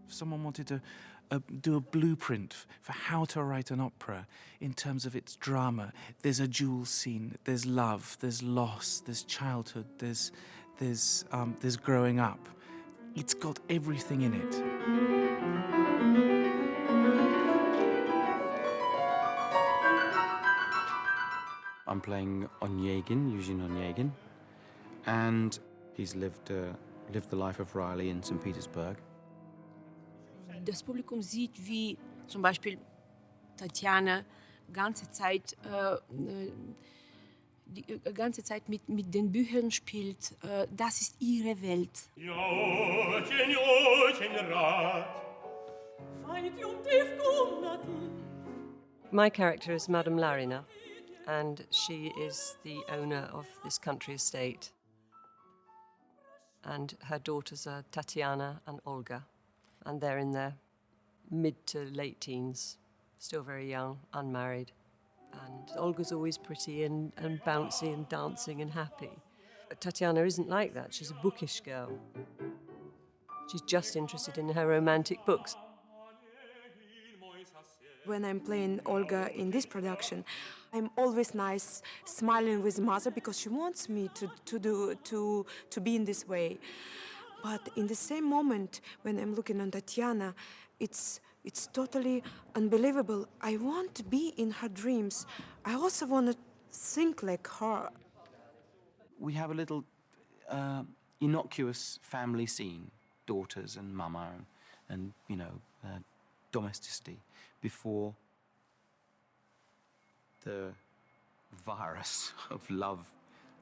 If someone wanted to do a blueprint for how to write an opera in terms of its drama, there's a dual scene, there's love, there's loss, there's childhood, there's growing up. It's got everything in it. I'm playing Onegin, Eugene Onegin, and he's lived the life of Riley in St Petersburg. Das Publikum sieht, wie zum Beispiel Tatyana die ganze Zeit mit den Büchern spielt. Das ist ihre Welt. My character is Madame Larina, and she is the owner of this country estate. And her daughters are Tatyana and Olga, and they're in their mid to late teens, still very young, unmarried. And Olga's always pretty and bouncy and dancing and happy. But Tatyana isn't like that. She's a bookish girl. She's just interested in her romantic books. When I'm playing Olga in this production, I'm always nice, smiling with mother because she wants me to be in this way. But in the same moment, when I'm looking on Tatyana, it's totally unbelievable. I want to be in her dreams. I also want to think like her. We have a little innocuous family scene, daughters and mama and domesticity, before the virus of love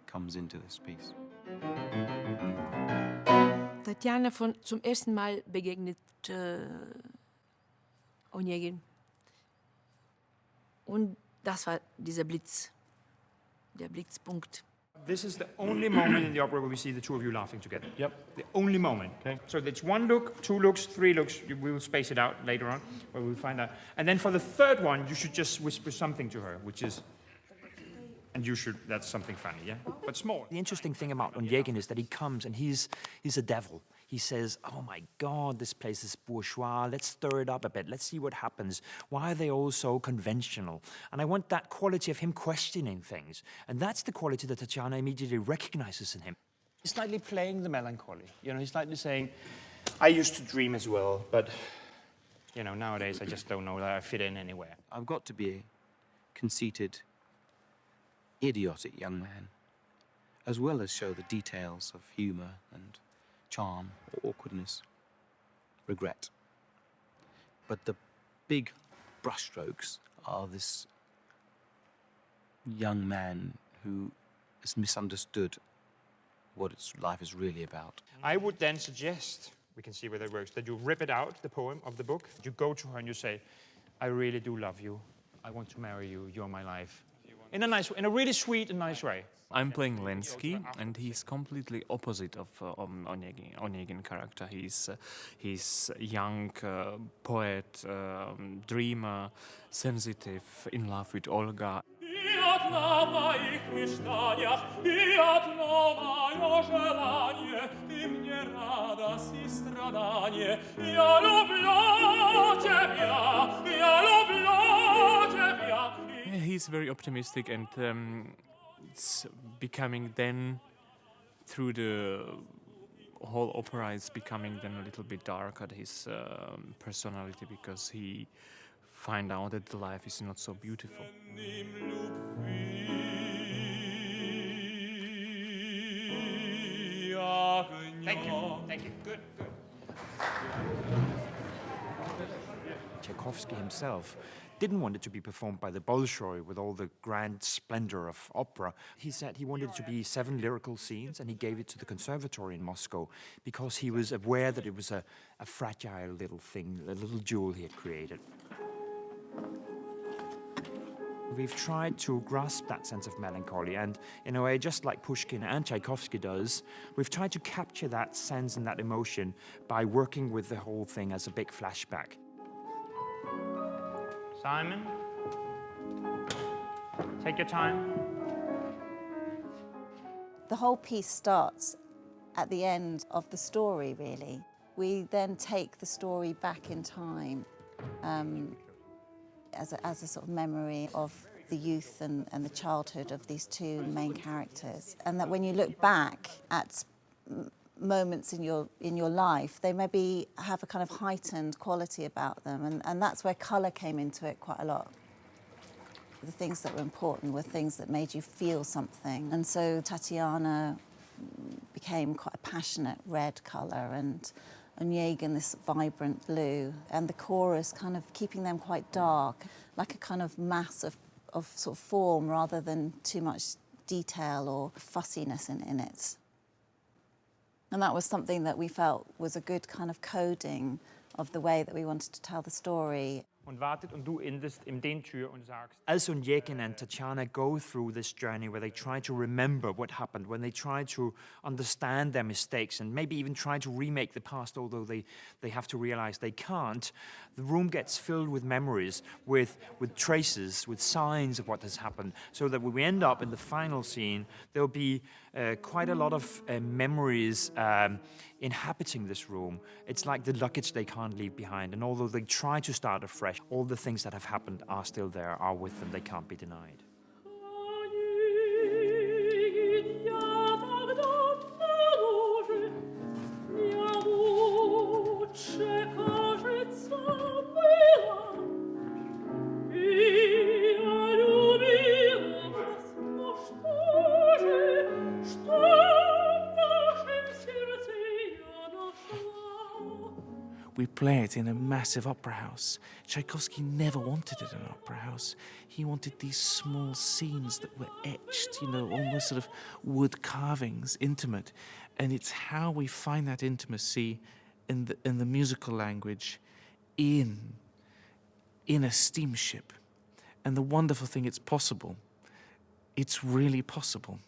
comes into this piece. Tatyana zum ersten Mal begegnet Onegin. Und das war dieser Blitz, der Blitzpunkt. This is the only moment in the opera where we see the two of you laughing together. Yep. The only moment. Okay. So it's one look, two looks, three looks. We will space it out later on, where we'll find out. And then for the third one, you should just whisper something to her, which is... And you should, that's something funny, yeah? But small. The interesting thing about Onegin is that he comes and he's a devil. He says, oh my God, this place is bourgeois. Let's stir it up a bit. Let's see what happens. Why are they all so conventional? And I want that quality of him questioning things. And that's the quality that Tatyana immediately recognizes in him. He's slightly playing the melancholy. He's slightly saying, I used to dream as well, but, nowadays I just don't know that I fit in anywhere. I've got to be a conceited, idiotic young man, as well as show the details of humor and charm, awkwardness, regret. But the big brushstrokes are this young man who has misunderstood what life is really about. I would then suggest, we can see whether it works, that you rip it out, the poem of the book. You go to her and you say, I really do love you. I want to marry you. You're my life. In a really sweet and nice way. I'm playing Lindsay, and he's completely opposite of Onegin character. He's young poet, dreamer, sensitive, in love with Olga. He's very optimistic, and it's becoming then, through the whole opera, it's becoming then a little bit darker, his personality, because he find out that the life is not so beautiful. Thank you. Good. Tchaikovsky himself didn't want it to be performed by the Bolshoi with all the grand splendor of opera. He said he wanted it to be 7 lyrical scenes, and he gave it to the conservatory in Moscow because he was aware that it was a fragile little thing, a little jewel he had created. We've tried to grasp that sense of melancholy, and in a way, just like Pushkin and Tchaikovsky does, we've tried to capture that sense and that emotion by working with the whole thing as a big flashback. Simon, take your time. The whole piece starts at the end of the story, really. We then take the story back in time as a sort of memory of the youth and the childhood of these two main characters. And that when you look back at moments in your life, they maybe have a kind of heightened quality about them. And that's where colour came into it quite a lot. The things that were important were things that made you feel something. And so Tatyana became quite a passionate red colour, and Onegin this vibrant blue, and the chorus kind of keeping them quite dark, like a kind of mass of sort of form rather than too much detail or fussiness in it. And that was something that we felt was a good kind of coding of the way that we wanted to tell the story. Und wartet und du endest in den Tür und sagst. As Onegin and Tatyana go through this journey where they try to remember what happened, when they try to understand their mistakes and maybe even try to remake the past, although they have to realize they can't, the room gets filled with memories, with traces, with signs of what has happened, so that when we end up in the final scene, there'll be quite a lot of memories inhabiting this room. It's like the luggage they can't leave behind, and although they try to start afresh, all the things that have happened are still there, are with them, they can't be denied. We play it in a massive opera house. Tchaikovsky never wanted it in an opera house. He wanted these small scenes that were etched, almost sort of wood carvings, intimate. And it's how we find that intimacy in the musical language in a steamship. And the wonderful thing, it's possible. It's really possible.